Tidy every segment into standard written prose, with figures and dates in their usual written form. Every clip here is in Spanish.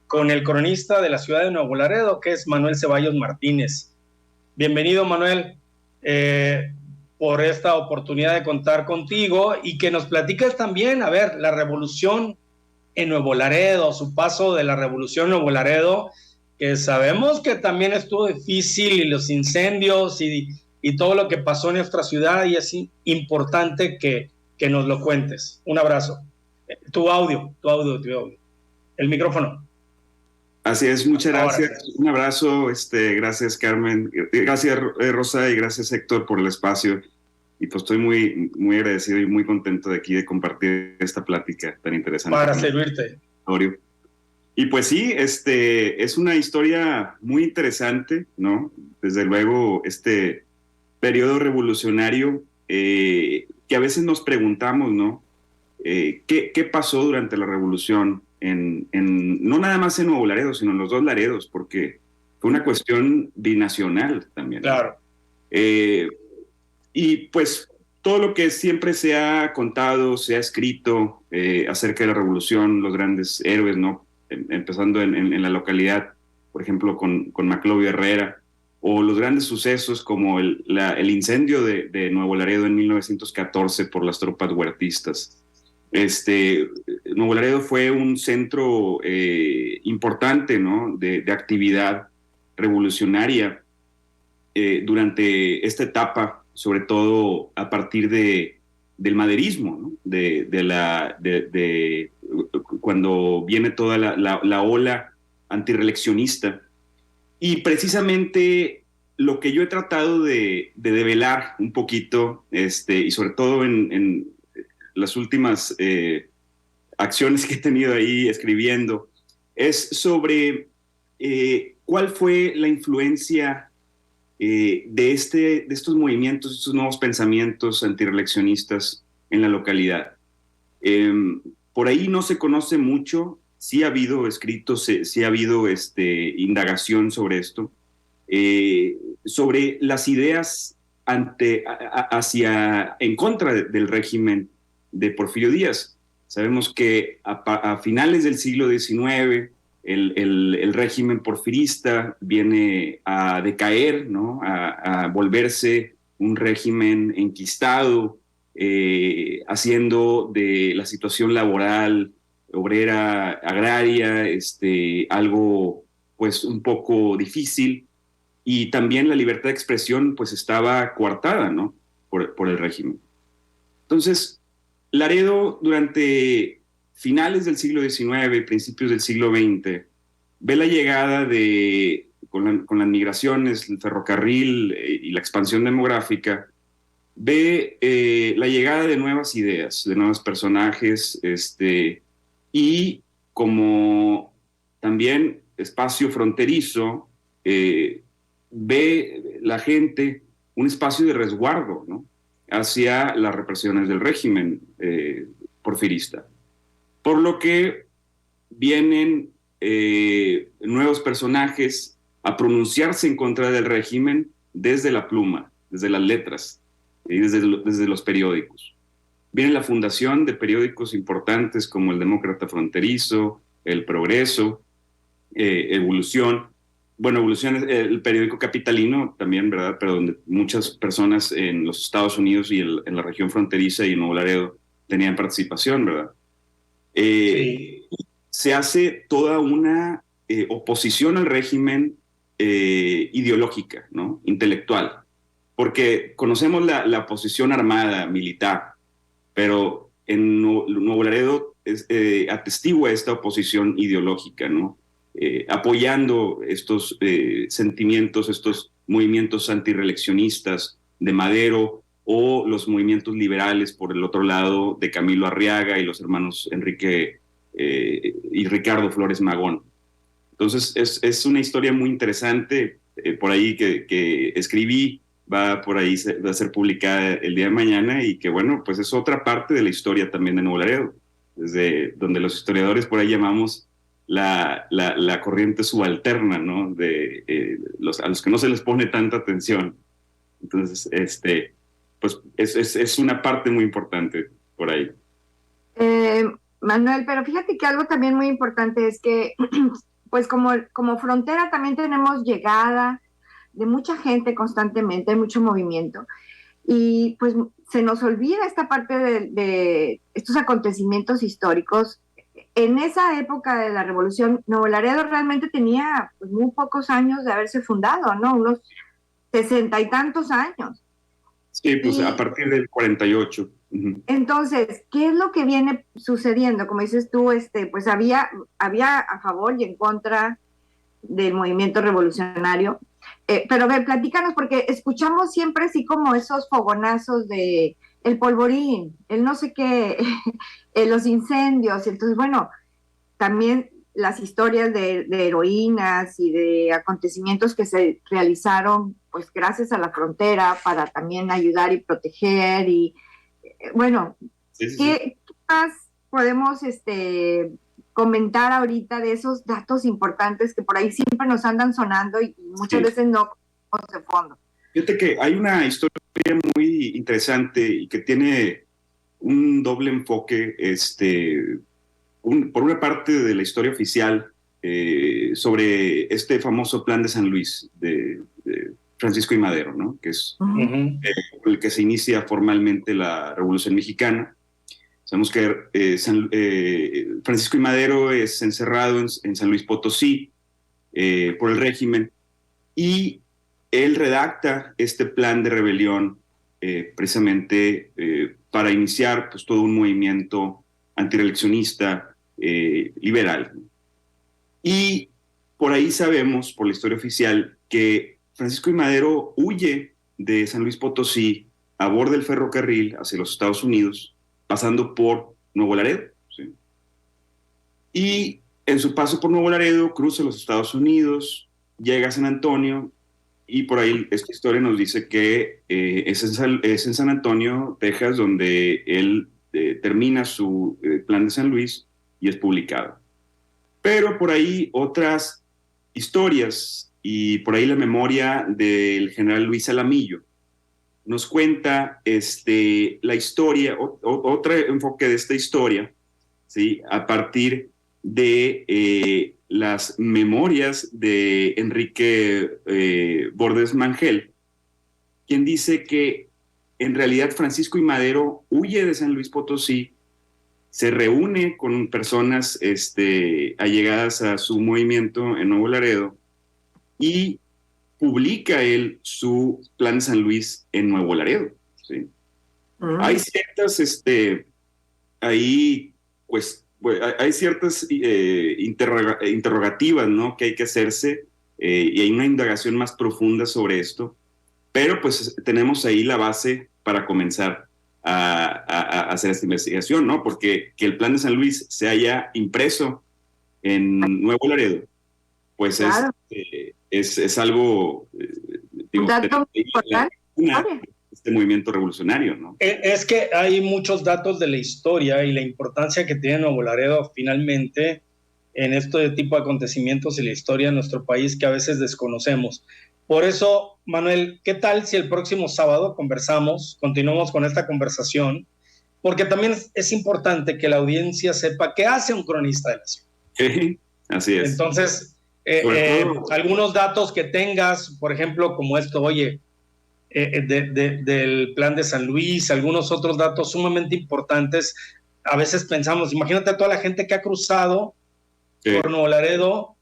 con el cronista de la ciudad de Nuevo Laredo, que es Manuel Ceballos Martínez. Bienvenido, Manuel, por esta oportunidad de contar contigo y que nos platiques también, a ver, la revolución en Nuevo Laredo, su paso de la revolución en Nuevo Laredo, que sabemos que también estuvo difícil, y los incendios y todo lo que pasó en nuestra ciudad, y es importante que nos lo cuentes. Un abrazo. Tu audio. El micrófono. Así es, muchas Ahora. gracias. Un abrazo, gracias Carmen, gracias Rosa y gracias Héctor por el espacio. Y pues estoy muy, muy agradecido y muy contento de aquí de compartir esta plática tan interesante. Para servirte. Y pues sí, es una historia muy interesante, ¿no? Desde luego, este periodo revolucionario que a veces nos preguntamos, ¿no? ¿Qué pasó durante la revolución? No nada más en Nuevo Laredo, sino en los dos Laredos, porque fue una cuestión binacional también. Claro. Y pues todo lo que siempre se ha contado, se ha escrito acerca de la revolución, los grandes héroes, ¿no? Empezando en la localidad, por ejemplo, con Maclovio Herrera, o los grandes sucesos como el incendio de Nuevo Laredo en 1914 por las tropas huertistas. Nuevo Laredo fue un centro importante, ¿no? de actividad revolucionaria durante esta etapa, sobre todo a partir del maderismo, ¿no? Cuando viene toda la ola antirreeleccionista. Y precisamente lo que yo he tratado de develar un poquito, y sobre todo en las últimas acciones que he tenido ahí escribiendo, es sobre cuál fue la influencia de estos movimientos, estos nuevos pensamientos antireeleccionistas en la localidad. Por ahí no se conoce mucho, sí ha habido escritos, sí ha habido indagación sobre esto, sobre las ideas en contra del régimen de Porfirio Díaz. Sabemos que a finales del siglo XIX el régimen porfirista viene a decaer, ¿no? a volverse un régimen enquistado, haciendo de la situación laboral, obrera, agraria, algo pues un poco difícil, y también la libertad de expresión pues estaba coartada, ¿no? por el régimen. Entonces, Laredo durante finales del siglo XIX, principios del siglo XX, ve la llegada con las migraciones, el ferrocarril y la expansión demográfica, ve la llegada de nuevas ideas, de nuevos personajes, y como también espacio fronterizo, ve la gente un espacio de resguardo, ¿no? hacia las represiones del régimen porfirista. Por lo que vienen nuevos personajes a pronunciarse en contra del régimen desde la pluma, desde las letras y desde los periódicos. Viene la fundación de periódicos importantes como el Demócrata Fronterizo, El Progreso, Evolución. Bueno, Evolución es el periódico capitalino también, ¿verdad? Pero donde muchas personas en los Estados Unidos y en la región fronteriza y en Nuevo Laredo tenían participación, ¿verdad? Sí. Se hace toda una oposición al régimen ideológica, ¿no? intelectual, porque conocemos la oposición armada, militar, pero en Nuevo Laredo atestigua esta oposición ideológica, ¿no? Apoyando estos sentimientos, estos movimientos antirreeleccionistas de Madero, o los movimientos liberales por el otro lado de Camilo Arriaga y los hermanos Enrique y Ricardo Flores Magón. Entonces es una historia muy interesante por ahí que escribí, va a ser publicada el día de mañana, y que bueno, pues es otra parte de la historia también de Nuevo Laredo, desde donde los historiadores por ahí llamamos la corriente subalterna, ¿no? A los que no se les pone tanta atención. Entonces, pues es una parte muy importante por ahí. Manuel, pero fíjate que algo también muy importante es que pues como frontera también tenemos llegada de mucha gente constantemente, hay mucho movimiento. Y pues se nos olvida esta parte de estos acontecimientos históricos. En esa época de la Revolución, Nuevo Laredo realmente tenía pues, muy pocos años de haberse fundado, ¿no? Unos 60 y tantos años. Sí, pues a partir del 48. Entonces, ¿qué es lo que viene sucediendo? Como dices tú, pues había a favor y en contra del movimiento revolucionario. Pero a ver, platícanos, porque escuchamos siempre así como esos fogonazos de el polvorín, el no sé qué, los incendios. Entonces, bueno, también las historias de heroínas y de acontecimientos que se realizaron, pues gracias a la frontera para también ayudar y proteger. Y bueno, Sí, sí, sí. ¿qué más podemos comentar ahorita de esos datos importantes que por ahí siempre nos andan sonando y muchas Sí. veces no conocemos de fondo? Fíjate que hay una historia muy interesante y que tiene un doble enfoque, por una parte de la historia oficial sobre este famoso Plan de San Luis de Francisco y Madero, ¿no? Que es el que se inicia formalmente la Revolución Mexicana. Sabemos que Francisco y Madero es encerrado en San Luis Potosí por el régimen y él redacta este plan de rebelión precisamente para iniciar pues, todo un movimiento antireeleccionista liberal. Y por ahí sabemos, por la historia oficial, que Francisco y Madero huye de San Luis Potosí a bordo del ferrocarril hacia los Estados Unidos, pasando por Nuevo Laredo. ¿Sí? Y en su paso por Nuevo Laredo cruza los Estados Unidos, llega a San Antonio y por ahí esta historia nos dice que es en San Antonio, Texas, donde él termina su plan de San Luis y es publicado. Pero por ahí otras historias y por ahí la memoria del general Luis Alamillo nos cuenta la historia, otro enfoque de esta historia, ¿sí? A partir de las memorias de Enrique Bordes Mangel, quien dice que en realidad Francisco y Madero huye de San Luis Potosí, se reúne con personas allegadas a su movimiento en Nuevo Laredo y publica él su Plan San Luis en Nuevo Laredo. ¿Sí? Hay ciertas, ahí, pues, hay ciertas interrogativas, ¿no? Que hay que hacerse y hay una indagación más profunda sobre esto, pero pues tenemos ahí la base para comenzar a hacer esta investigación, ¿no? Porque que el Plan de San Luis se haya impreso en Nuevo Laredo, pues claro. es algo, digo, este movimiento revolucionario, ¿no? Es que hay muchos datos de la historia y la importancia que tiene Nuevo Laredo finalmente en este tipo de acontecimientos y la historia de nuestro país que a veces desconocemos. Por eso, Manuel, ¿qué tal si el próximo sábado continuamos con esta conversación? Porque también es importante que la audiencia sepa qué hace un cronista de la ciudad. Sí, así es. Entonces, algunos datos que tengas, por ejemplo, como esto, oye, del Plan de San Luis, algunos otros datos sumamente importantes. A veces pensamos, imagínate a toda la gente que ha cruzado por Nuevo Laredo,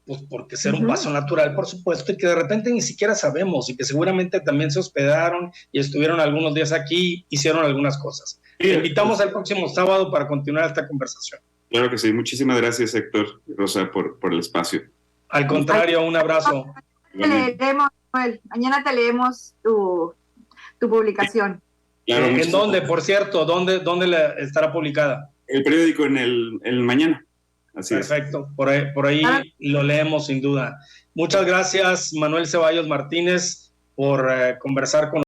pues porque ser un paso natural, por supuesto, y que de repente ni siquiera sabemos, y que seguramente también se hospedaron y estuvieron algunos días aquí, hicieron algunas cosas. Te invitamos al próximo sábado para continuar esta conversación. Claro que sí. Muchísimas gracias, Héctor y Rosa, por el espacio. Al contrario, un abrazo. Mañana te leemos tu publicación. Claro, ¿En dónde, por cierto? ¿Dónde estará publicada? El periódico en el Mañana. Así Perfecto, por ahí lo leemos sin duda. Muchas gracias, Manuel Ceballos Martínez, por conversar con